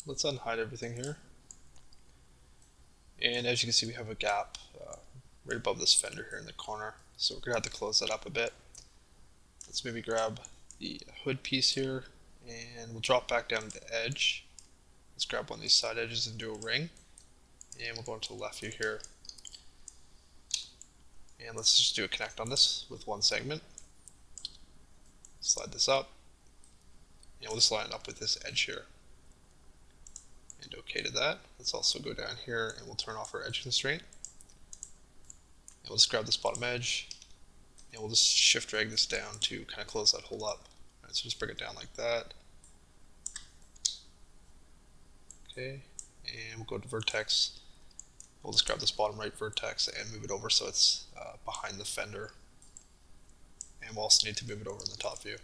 let's unhide everything here. And as you can see, we have a gap right above this fender here in the corner. So we're going to have to close that up a bit. Let's maybe grab the hood piece here and we'll drop back down to the edge. Let's grab one of these side edges and do a ring. And we'll go into the left view here. And let's just do a connect on this with one segment. Slide this up. And we'll just line it up with this edge here. And OK to that. Let's also go down here and we'll turn off our edge constraint. And we'll just grab this bottom edge and we'll just shift drag this down to kind of close that hole up. Alright, so just bring it down like that. Okay, and we'll go to vertex. We'll just grab this bottom right vertex and move it over so it's behind the fender. And we'll also need to move it over in the top view.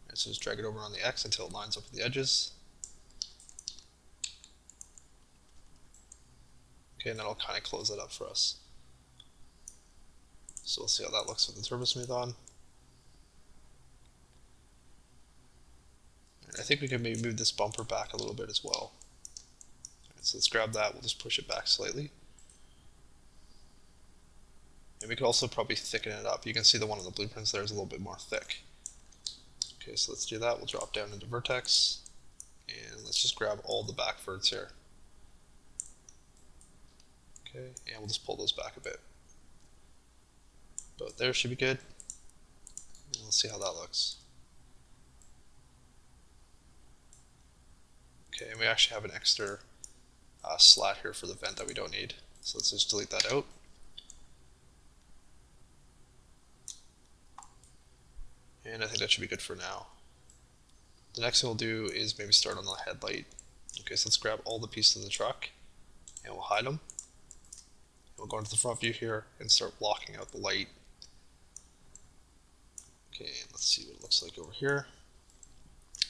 Alright, so just drag it over on the X until it lines up with the edges. Okay, and that'll kind of close it up for us. So we'll see how that looks with the turbo smooth on. And I think we can maybe move this bumper back a little bit as well. Right, so let's grab that, we'll just push it back slightly. And we could also probably thicken it up. You can see the one on the blueprints there is a little bit more thick. Okay, so let's do that. We'll drop down into vertex and let's just grab all the back verts here. Okay, and we'll just pull those back a bit. But there should be good. And let's see how that looks. Okay, and we actually have an extra slat here for the vent that we don't need. So let's just delete that out. And I think that should be good for now. The next thing we'll do is maybe start on the headlight. Okay, so let's grab all the pieces of the truck and we'll hide them. We'll go into the front view here and start blocking out the light. Okay, let's see what it looks like over here.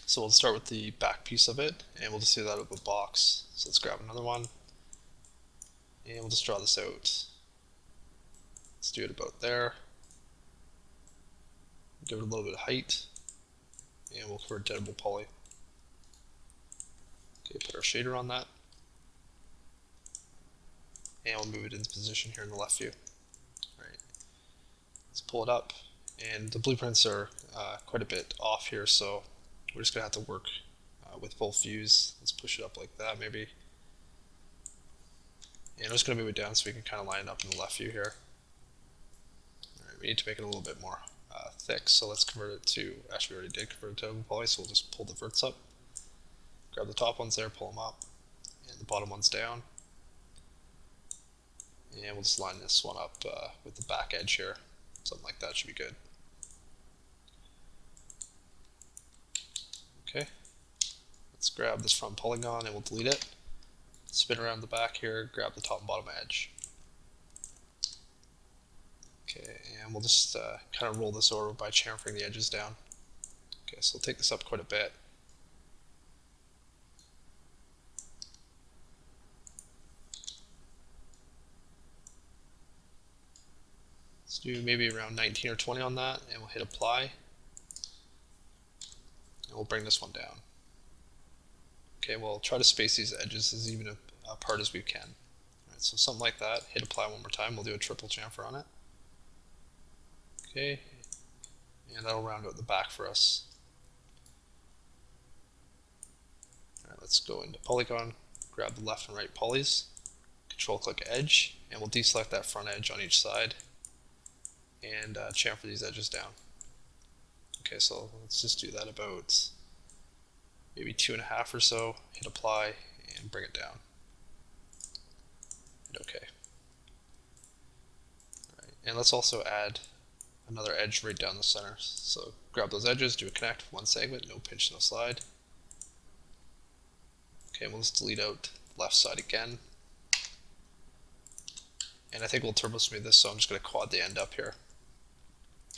So we'll start with the back piece of it and we'll just do that out of a box. So let's grab another one and we'll just draw this out. Let's do it about there. Give it a little bit of height and we'll convert to editable poly. Okay, put our shader on that and we'll move it into position here in the left view. Right. Let's pull it up, and the blueprints are quite a bit off here, so we're just going to have to work with both views. Let's push it up like that maybe. And I'm just going to move it down so we can kind of line it up in the left view here. Alright, we need to make it a little bit more thick, so let's convert it to, actually we already did convert it to editable poly, so we'll just pull the verts up. Grab the top ones there, pull them up, and the bottom ones down. And we'll just line this one up with the back edge here. Something like that should be good. Okay, let's grab this front polygon and we'll delete it. Spin around the back here, grab the top and bottom edge. Okay, and we'll just kind of roll this over by chamfering the edges down. Okay, so we'll take this up quite a bit. Let's do maybe around 19 or 20 on that, and we'll hit apply. And we'll bring this one down. Okay, we'll try to space these edges as even apart as we can. Alright, so something like that. Hit apply one more time. We'll do a triple chamfer on it. Okay, and that'll round out the back for us. Alright, let's go into polygon, grab the left and right polys, control click edge, and we'll deselect that front edge on each side and chamfer these edges down. Okay, so let's just do that about maybe 2.5 or so, hit apply and bring it down. And OK. Right. And let's also add another edge right down the center. So grab those edges, do a connect, one segment, no pinch, no slide. Okay, we'll just delete out the left side again. And I think we'll turbo smooth this, so I'm just going to quad the end up here.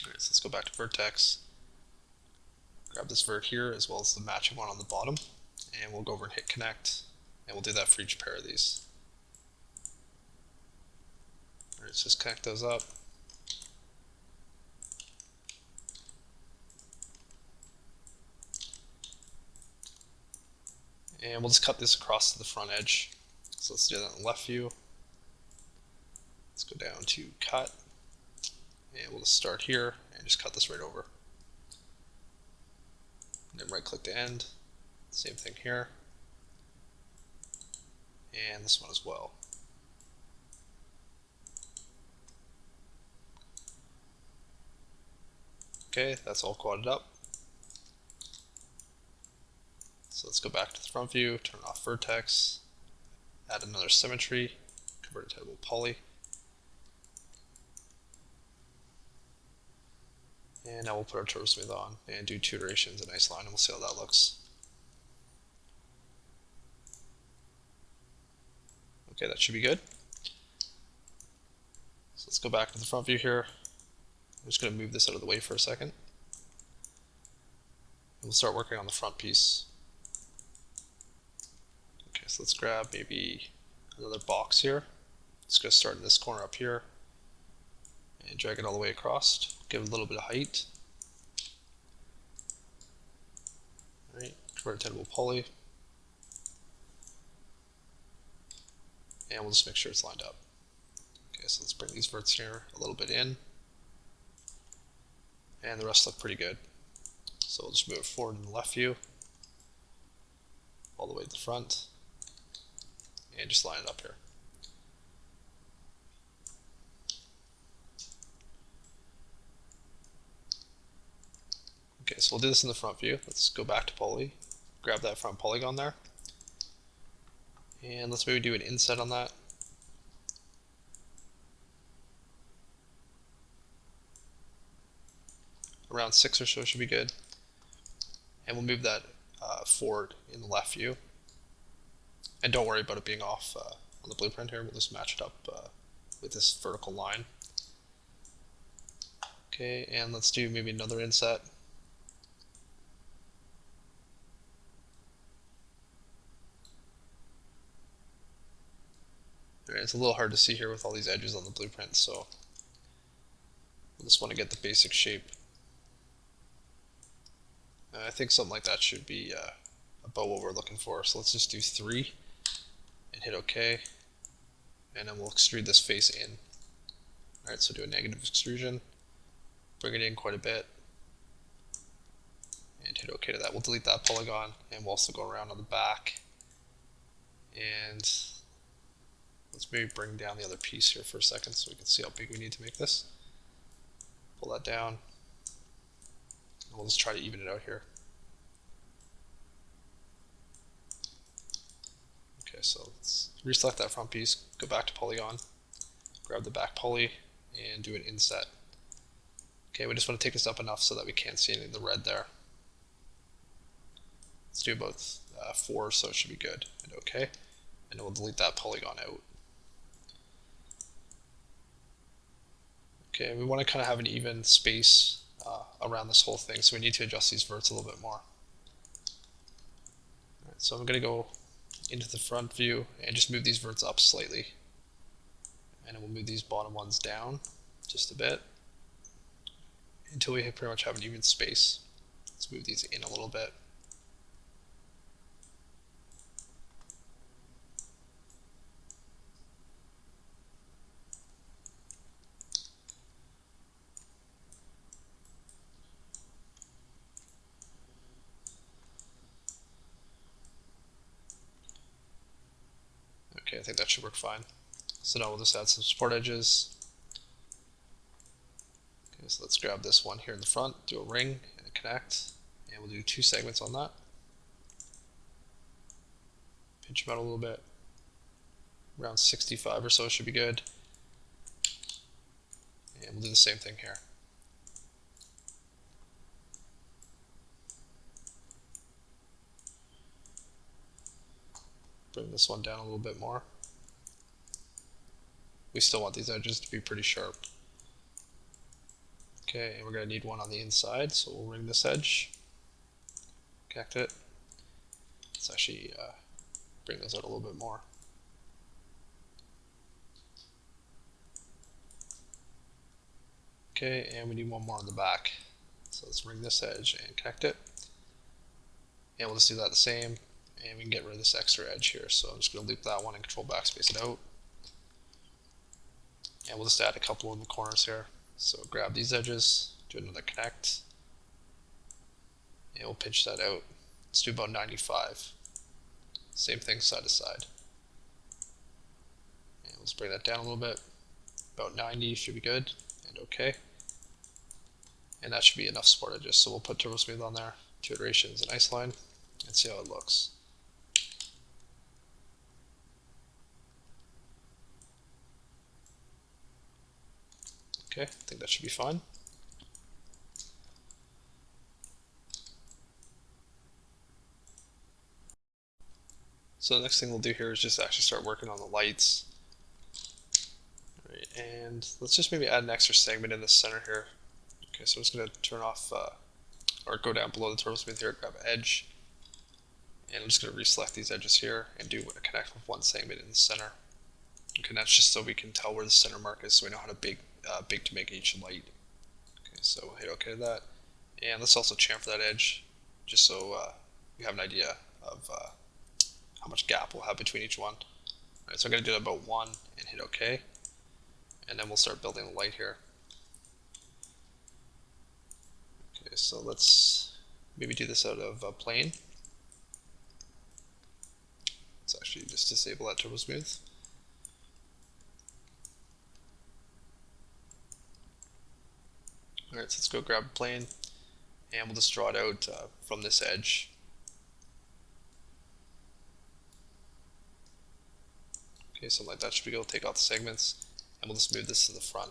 Alright, so let's go back to vertex. Grab this vert here as well as the matching one on the bottom, and we'll go over and hit connect, and we'll do that for each pair of these. Alright, so just connect those up. And we'll just cut this across to the front edge. So let's do that in the left view. Let's go down to cut, and we'll just start here and just cut this right over. And then right click to end. Same thing here. And this one as well. Okay, that's all quadded up. So let's go back to the front view, turn off vertex, add another symmetry, convert it to a poly. And now we'll put our turbo smooth on and do 2 iterations, a nice line, and we'll see how that looks. Okay, that should be good. So let's go back to the front view here. I'm just going to move this out of the way for a second. And we'll start working on the front piece. Okay, so let's grab maybe another box here. Just going to start in this corner up here and drag it all the way across. Give it a little bit of height. Alright, convert it to a poly. And we'll just make sure it's lined up. Okay, so let's bring these verts here a little bit in. And the rest look pretty good. So we'll just move it forward in the left view, all the way to the front, and just line it up here. Okay, so we'll do this in the front view. Let's go back to poly, grab that front polygon there, and let's maybe do an inset on that. Around 6 or so should be good. And we'll move that forward in the left view. And don't worry about it being off on the blueprint here. We'll just match it up with this vertical line. Okay, and let's do maybe another inset. Alright, it's a little hard to see here with all these edges on the blueprint, so we just want to get the basic shape. I think something like that should be about what we're looking for. So let's just do 3 and hit OK, and then we'll extrude this face in. Alright, so do a negative extrusion, bring it in quite a bit, and hit OK to that. We'll delete that polygon, and we'll also go around on the back, and let's maybe bring down the other piece here for a second so we can see how big we need to make this. Pull that down. We'll just try to even it out here. Okay, so let's reselect that front piece, go back to polygon, grab the back poly, and do an inset. Okay, we just want to take this up enough so that we can't see any of the red there. Let's do about 4, so it should be good. And okay, and then we'll delete that polygon out. Okay, we want to kind of have an even space around this whole thing, so we need to adjust these verts a little bit more. Alright, so I'm going to go into the front view and just move these verts up slightly, and then we'll move these bottom ones down just a bit until we pretty much have an even space. Let's move these in a little bit. Okay, I think that should work fine. So now we'll just add some support edges. Okay, so let's grab this one here in the front, do a ring and connect, and we'll do 2 segments on that. Pinch them out a little bit. Around 65 or so should be good. And we'll do the same thing here. Bring this one down a little bit more. We still want these edges to be pretty sharp. Okay, and we're going to need one on the inside, so we'll ring this edge, connect it. Let's actually bring those out a little bit more. Okay, and we need one more on the back. So let's ring this edge and connect it. And we'll just do that the same, and we can get rid of this extra edge here. So I'm just going to loop that one and control backspace it out. And we'll just add a couple in the corners here. So grab these edges, do another connect, and we'll pinch that out. Let's do about 95. Same thing side to side. And let's bring that down a little bit. About 90 should be good, and okay. And that should be enough support edges. So we'll put Turbo Smooth on there, 2 iterations and isoline, and see how it looks. Okay, I think that should be fine. So the next thing we'll do here is just actually start working on the lights. All right, and let's just maybe add an extra segment in the center here. Okay, so I'm just going to turn off, or go down below the Turbo Smooth here, grab edge, and I'm just going to reselect these edges here and do a connect with one segment in the center. Okay, that's just so we can tell where the center mark is, so we know how to big to make each light. Okay, so we'll hit OK to that, and let's also chamfer that edge, just so we have an idea of how much gap we'll have between each one. All right, so I'm going to do about 1 and hit OK, and then we'll start building the light here. Okay, so let's maybe do this out of plane. Let's actually just disable that Turbo Smooth. Alright, so let's go grab a plane, and we'll just draw it out from this edge. Okay, something like that should be good. We'll take off the segments, and we'll just move this to the front.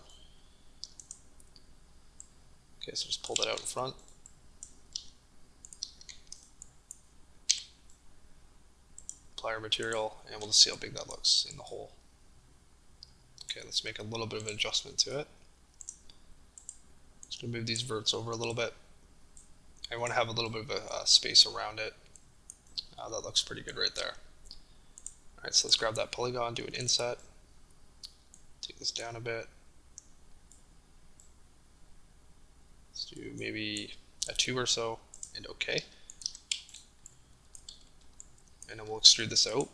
Okay, so just pull that out in front. Apply our material, and we'll just see how big that looks in the hole. Okay, let's make a little bit of an adjustment to it. Just going to move these verts over a little bit. I want to have a little bit of a space around it. That looks pretty good right there. Alright, so let's grab that polygon, do an inset, take this down a bit. Let's do maybe a 2 or so, and OK. And then we'll extrude this out.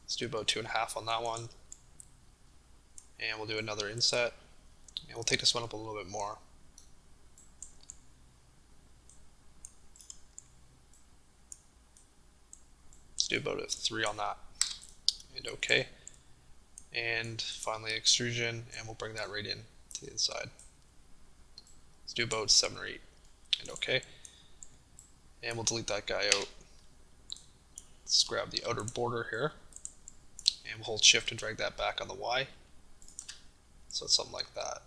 Let's do about 2.5 on that one. And we'll do another inset. And we'll take this one up a little bit more. Let's do about a 3 on that. And OK. And finally extrusion, and we'll bring that right in to the inside. Let's do about 7 or 8. And OK. And we'll delete that guy out. Let's grab the outer border here, and we'll hold shift and drag that back on the Y. So it's something like that.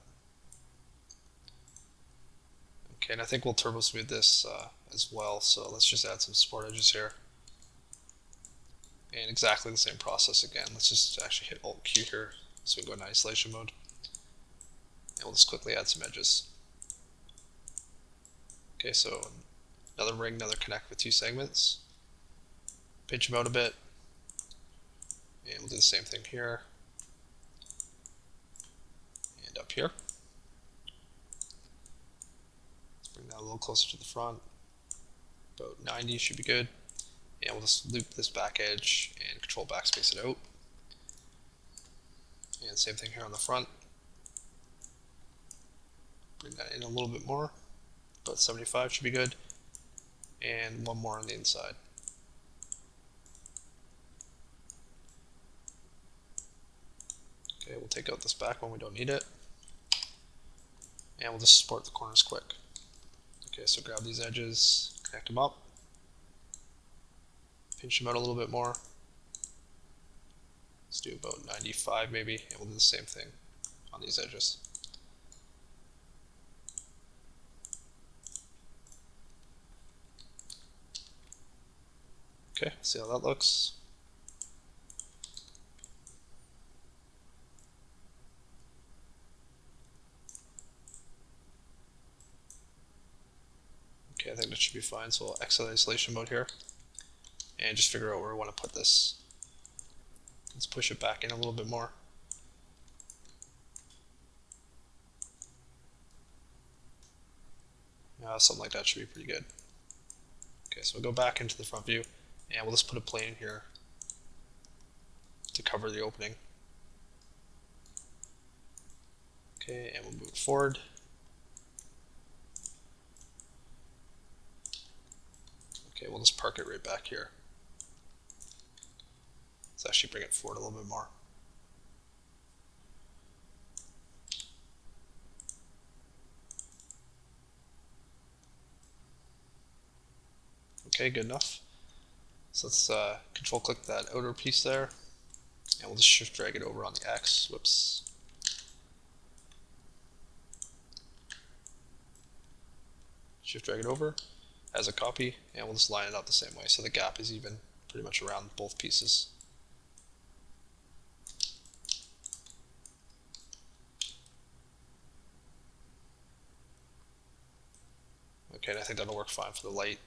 Okay, and I think we'll turbo smooth this as well, so let's just add some support edges here. And exactly the same process again. Let's just actually hit Alt Q here so we can go into isolation mode. And we'll just quickly add some edges. Okay, so another ring, another connect with 2 segments. Pinch them out a bit. And we'll do the same thing here. And up here. Let's bring that a little closer to the front. About 90 should be good. And we'll just loop this back edge and control backspace it out. And same thing here on the front. Bring that in a little bit more. About 75 should be good. And one more on the inside. Okay, we'll take out this back one, we don't need it. And we'll just support the corners quick. Okay, so grab these edges, connect them up. Pinch them out a little bit more. Let's do about 95 maybe, and we'll do the same thing on these edges. Okay, see how that looks. Okay, I think that should be fine, so we'll exit isolation mode here and just figure out where we want to put this. Let's push it back in a little bit more. Something like that should be pretty good. Okay, so we'll go back into the front view, and we'll just put a plane here to cover the opening. Okay, and we'll move it forward. Okay, we'll just park it right back here. Let's actually bring it forward a little bit more. Okay, good enough. So let's control click that outer piece there, and we'll just shift drag it over on the X. Whoops. Shift drag it over as a copy, and we'll just line it up the same way so the gap is even pretty much around both pieces. Okay, and I think that'll work fine for the light.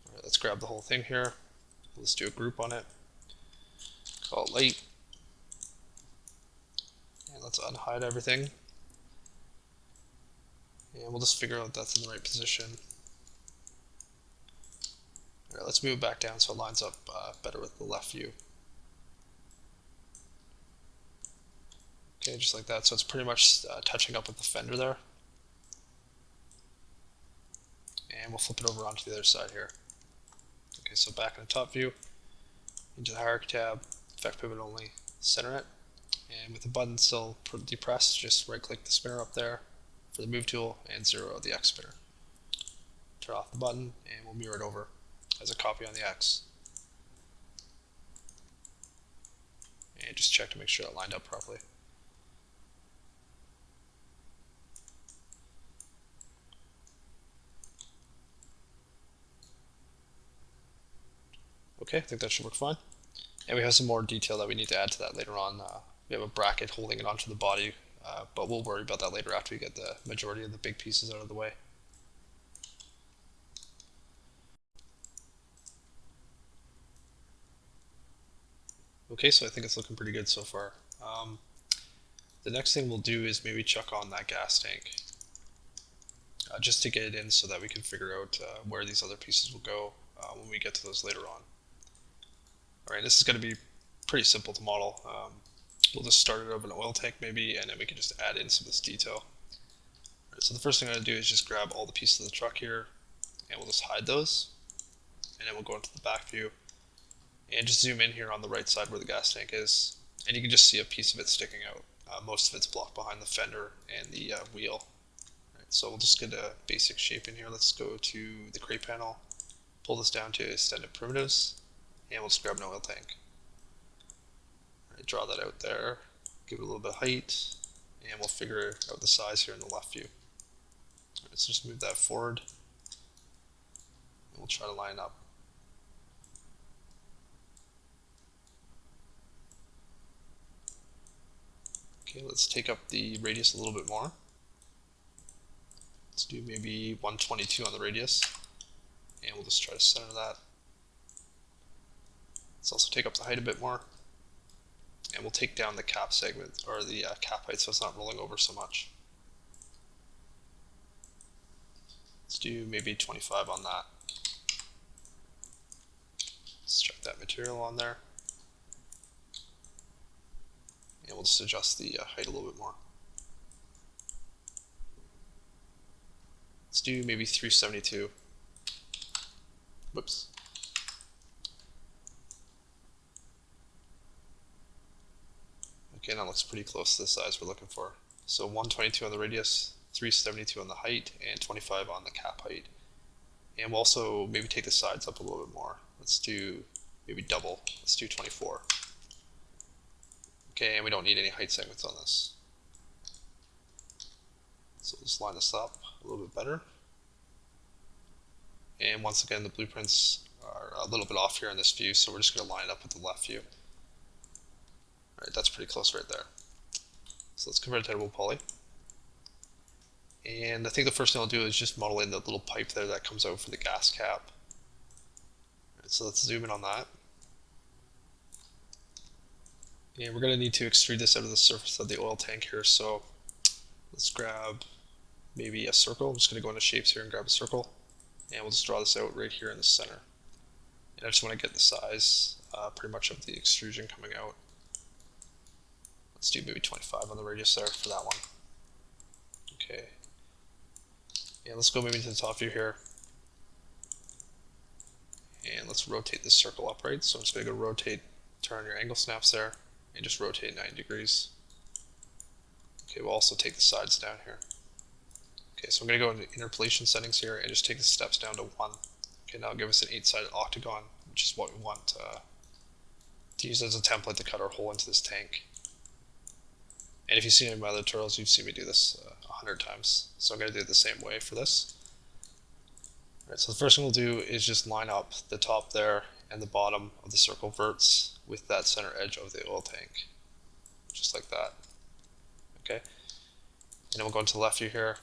Alright, let's grab the whole thing here. Let's do a group on it. Call it light. And let's unhide everything. And we'll just figure out that's in the right position. Alright, let's move it back down so it lines up better with the left view. Okay, just like that. So it's pretty much touching up with the fender there. And we'll flip it over onto the other side here. Okay, so back in the top view, into the hierarchy tab, effect pivot only, center it. And with the button still depressed, just right click the spinner up there for the move tool and 0 the X spinner. Turn off the button and we'll mirror it over as a copy on the X. And just check to make sure it lined up properly. Okay, I think that should work fine. And we have some more detail that we need to add to that later on. We have a bracket holding it onto the body, but we'll worry about that later after we get the majority of the big pieces out of the way. Okay, so I think it's looking pretty good so far. The next thing we'll do is maybe chuck on that gas tank, just to get it in so that we can figure out where these other pieces will go when we get to those later on. Alright, this is going to be pretty simple to model. We'll just start it over an oil tank maybe, and then we can just add in some of this detail. Alright, so the first thing I'm going to do is just grab all the pieces of the truck here, and we'll just hide those. And then we'll go into the back view, and just zoom in here on the right side where the gas tank is, and you can just see a piece of it sticking out. Most of it's blocked behind the fender and the wheel. Right, so we'll just get a basic shape in here. Let's go to the crate panel, pull this down to extended primitives, and we'll just grab an oil tank. Right, draw that out there, give it a little bit of height, and we'll figure out the size here in the left view. Right, let's just move that forward, and we'll try to line up. Okay, let's take up the radius a little bit more. Let's do maybe 122 on the radius, and we'll just try to center that. Let's also take up the height a bit more, and we'll take down the cap segment, or the cap height, so it's not rolling over so much. Let's do maybe 25 on that. Let's check that material on there, and we'll just adjust the height a little bit more. Let's do maybe 372. Whoops. Okay, that looks pretty close to the size we're looking for. So 122 on the radius, 372 on the height, and 25 on the cap height. And we'll also maybe take the sides up a little bit more. Let's do maybe double. Let's do 24. Okay, and we don't need any height segments on this. So let's line this up a little bit better. And once again, the blueprints are a little bit off here in this view, so we're just going to line it up with the left view. Alright, that's pretty close right there. So let's convert it to editable poly. And I think the first thing I'll do is just model in the little pipe there that comes out for the gas cap. Alright, so let's zoom in on that. And we're going to need to extrude this out of the surface of the oil tank here, so let's grab maybe a circle. I'm just going to go into shapes here and grab a circle, and we'll just draw this out right here in the center. And I just want to get the size pretty much of the extrusion coming out. Let's do maybe 25 on the radius there for that one. Okay. And let's go maybe to the top view here. And let's rotate this circle upright. So I'm just going to go rotate, turn your angle snaps there, and just rotate 90 degrees. Okay, we'll also take the sides down here. Okay, so I'm going to go into interpolation settings here and just take the steps down to 1. Okay, now give us an 8-sided octagon, which is what we want to use as a template to cut our hole into this tank. And if you've seen any of my other tutorials, you've seen me do this 100 times. So I'm going to do it the same way for this. Alright, so the first thing we'll do is just line up the top there and the bottom of the circle verts with that center edge of the oil tank. Just like that. Okay. And then we'll go into the left view here.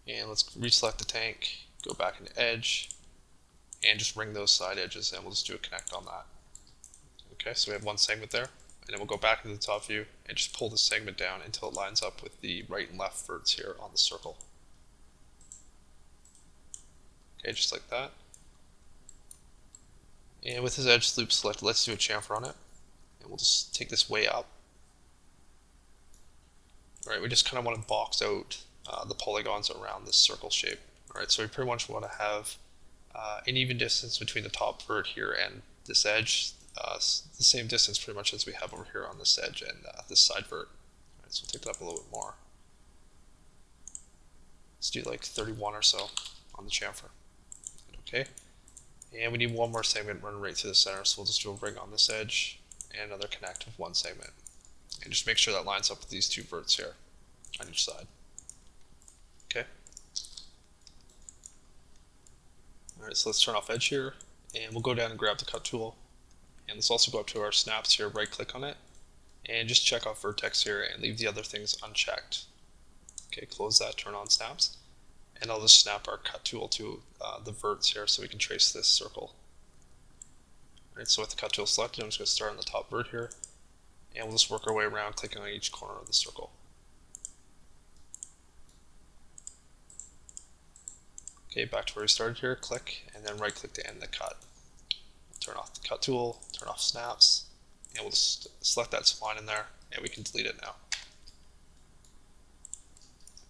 And let's reselect the tank, go back into edge, and just ring those side edges, and we'll just do a connect on that. Okay, so we have one segment there, and then we'll go back into the top view and just pull the segment down until it lines up with the right and left verts here on the circle. Okay, just like that. And with this edge loop selected, let's do a chamfer on it, and we'll just take this way up. Alright, we just kind of want to box out the polygons around this circle shape. Alright, so we pretty much want to have an even distance between the top vert here and this edge, the same distance pretty much as we have over here on this edge and this side vert. Alright, so we'll take it up a little bit more. Let's do like 31 or so on the chamfer. Okay, and we need one more segment run right through the center, so we'll just do a ring on this edge and another connect of one segment. And just make sure that lines up with these two verts here on each side. Okay. Alright, so let's turn off edge here, and we'll go down and grab the cut tool. And let's also go up to our snaps here, right click on it, and just check off vertex here and leave the other things unchecked. Okay, close that, turn on snaps, and I'll just snap our cut tool to the verts here so we can trace this circle. Alright, so with the cut tool selected, I'm just going to start on the top vert here, and we'll just work our way around clicking on each corner of the circle. Okay, back to where we started here, click, and then right click to end the cut. Turn off the cut tool, turn off snaps, and we'll just select that spline in there, and we can delete it now.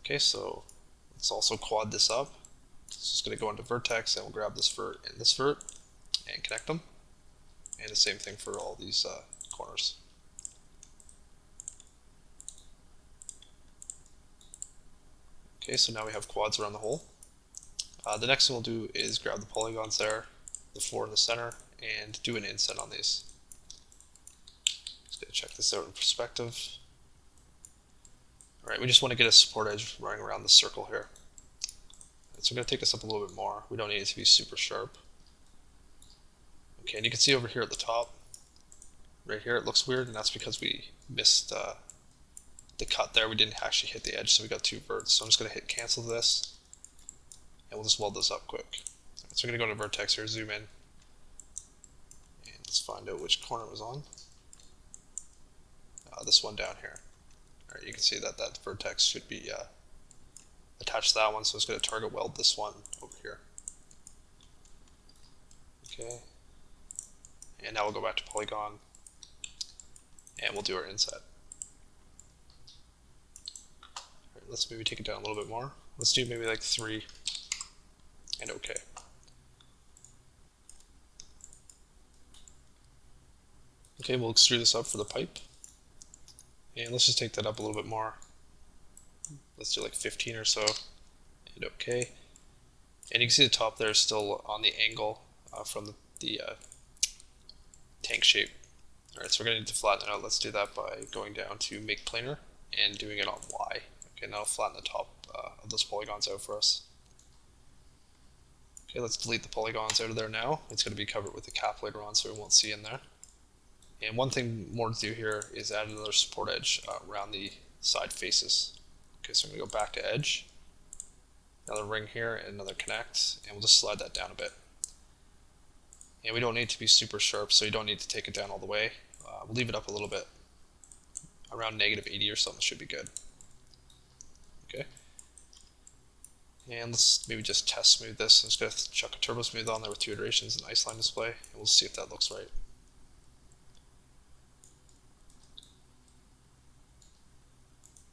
Okay, so let's also quad this up. It's just going to go into vertex, and we'll grab this vert and this vert, and connect them. And the same thing for all these corners. Okay, so now we have quads around the hole. The next thing we'll do is grab the polygons there, the 4 in the center, and do an inset on these. Just going to check this out in perspective. Alright, we just want to get a support edge running around the circle here. So we're going to take this up a little bit more. We don't need it to be super sharp. Okay, and you can see over here at the top, right here, it looks weird, and that's because we missed the cut there. We didn't actually hit the edge, so we got two verts. So I'm just going to hit cancel this, and we'll just weld this up quick. Right, so we're going to go to vertex here, zoom in, and let's find out which corner it was on. This one down here. Alright, you can see that that vertex should be attached to that one, so it's going to target weld this one over here. Okay, and now we'll go back to polygon, and we'll do our inset. Alright, let's maybe take it down a little bit more. Let's do maybe like 3, and okay. Okay, we'll extrude this up for the pipe, and let's just take that up a little bit more. Let's do like 15 or so, and okay. And you can see the top there is still on the angle from the tank shape. Alright, so we're going to need to flatten it out. Let's do that by going down to make planar and doing it on Y. Okay, now flatten the top of those polygons out for us. Okay, let's delete the polygons out of there now. It's going to be covered with the cap later on, so we won't see in there. And one thing more to do here is add another support edge around the side faces. Okay, so I'm going to go back to edge, another ring here, and another connect, and we'll just slide that down a bit. And we don't need to be super sharp, so you don't need to take it down all the way. We'll leave it up a little bit. Around -80 or something should be good. Okay. And let's maybe just test smooth this. I'm just going to chuck a turbo smooth on there with 2 iterations and ice line display, and we'll see if that looks right.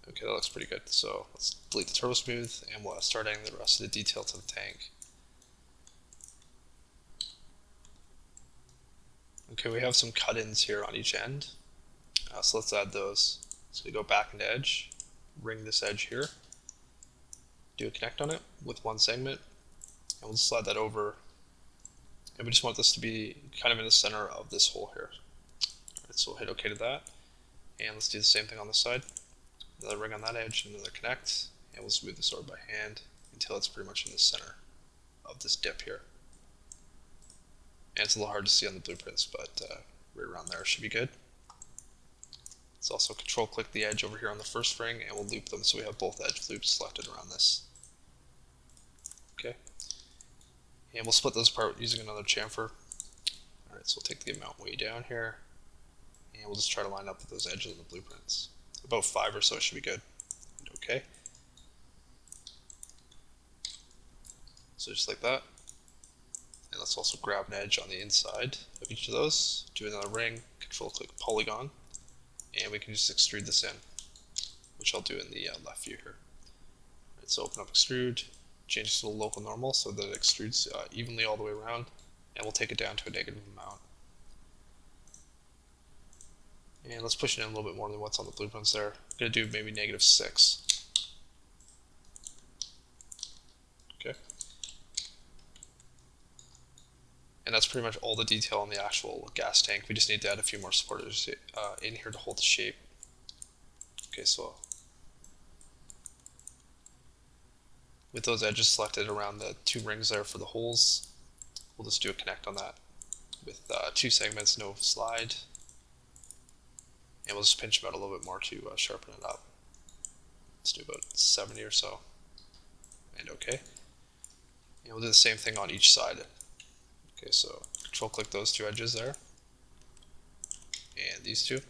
Okay, that looks pretty good. So let's delete the turbo smooth, and we'll start adding the rest of the detail to the tank. Okay, we have some cut-ins here on each end, so let's add those. So we go back into edge, ring this edge here, do a connect on it with 1 segment, and we'll slide that over, and we just want this to be kind of in the center of this hole here. Alright, so we'll hit OK to that, and let's do the same thing on this side. Another ring on that edge, another connect, and we'll smooth this over by hand until it's pretty much in the center of this dip here. And it's a little hard to see on the blueprints, but right around there should be good. Let's also control click the edge over here on the first ring, and we'll loop them so we have both edge loops selected around this. Okay, and we'll split those apart using another chamfer. Alright, so we'll take the amount way down here, and we'll just try to line up with those edges in the blueprints. About 5 or so should be good. Okay, so just like that. And let's also grab an edge on the inside of each of those, do another ring, control click polygon, and we can just extrude this in, which I'll do in the left view here. Right, so open up extrude, change this to the local normal so that it extrudes evenly all the way around, and we'll take it down to a negative amount. And let's push it in a little bit more than what's on the blueprints there. I'm going to do maybe -6. Okay. And that's pretty much all the detail on the actual gas tank. We just need to add a few more supporters in here to hold the shape. Okay, so with those edges selected around the 2 rings there for the holes, we'll just do a connect on that with 2 segments, no slide. And we'll just pinch them out a little bit more to sharpen it up. Let's do about 70 or so. And okay. And we'll do the same thing on each side. Okay, so control click those 2 edges there. And these 2.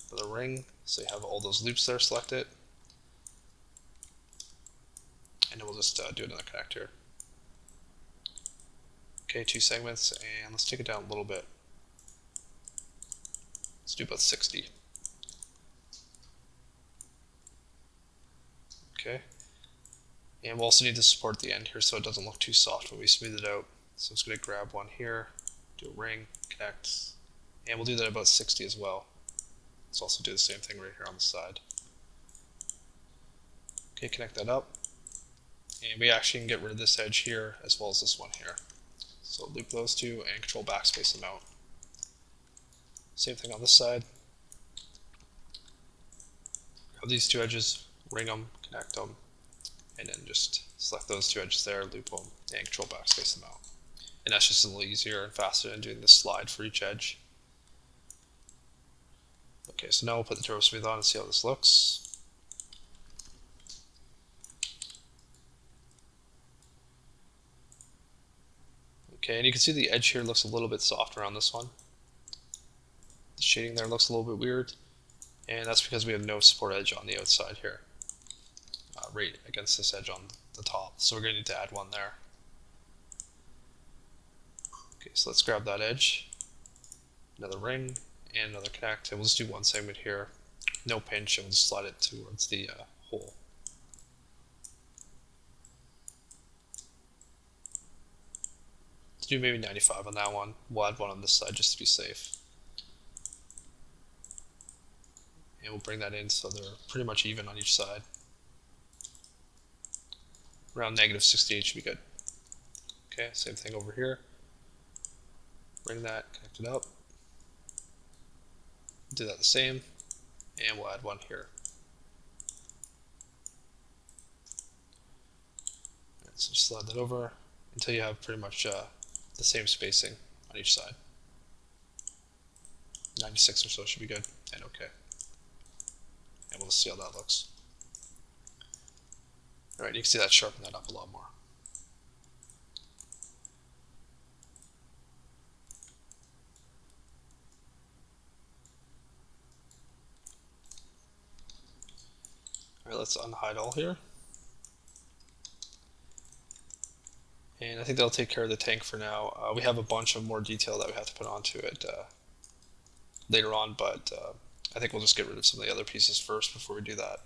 For the ring, so you have all those loops there selected. And then we'll just do another connect here. Okay, 2 segments, and let's take it down a little bit. Let's do about 60. Okay. And we'll also need to support the end here so it doesn't look too soft when we smooth it out. So I'm just going to grab one here, do a ring, connect, and we'll do that about 60 as well. Let's also do the same thing right here on the side. Okay, connect that up. And we actually can get rid of this edge here as well as this one here. So loop those 2 and control backspace them out. Same thing on this side. Grab these 2 edges, ring them, connect them, and then just select those 2 edges there, loop them, and control backspace them out. And that's just a little easier and faster than doing this slide for each edge. Okay, so now we'll put the turbo smooth on and see how this looks. Okay, and you can see the edge here looks a little bit softer on this one. The shading there looks a little bit weird, and that's because we have no support edge on the outside here, right against this edge on the top. So we're going to need to add one there. Okay, so let's grab that edge, another ring, and another connect, and we'll just do 1 segment here, no pinch, and we'll just slide it towards the hole. Let's do maybe 95 on that one. We'll add one on this side just to be safe. And we'll bring that in so they're pretty much even on each side. Around -68 should be good. Okay, same thing over here. Bring that, connect it up. Do that the same, and we'll add one here. Right, so just slide that over until you have pretty much the same spacing on each side. 96 or so should be good, and okay. And we'll see how that looks. Alright, you can see that sharpened that up a lot more. Alright, let's unhide all here. And I think that'll take care of the tank for now. We have a bunch of more detail that we have to put onto it later on, but I think we'll just get rid of some of the other pieces first before we do that.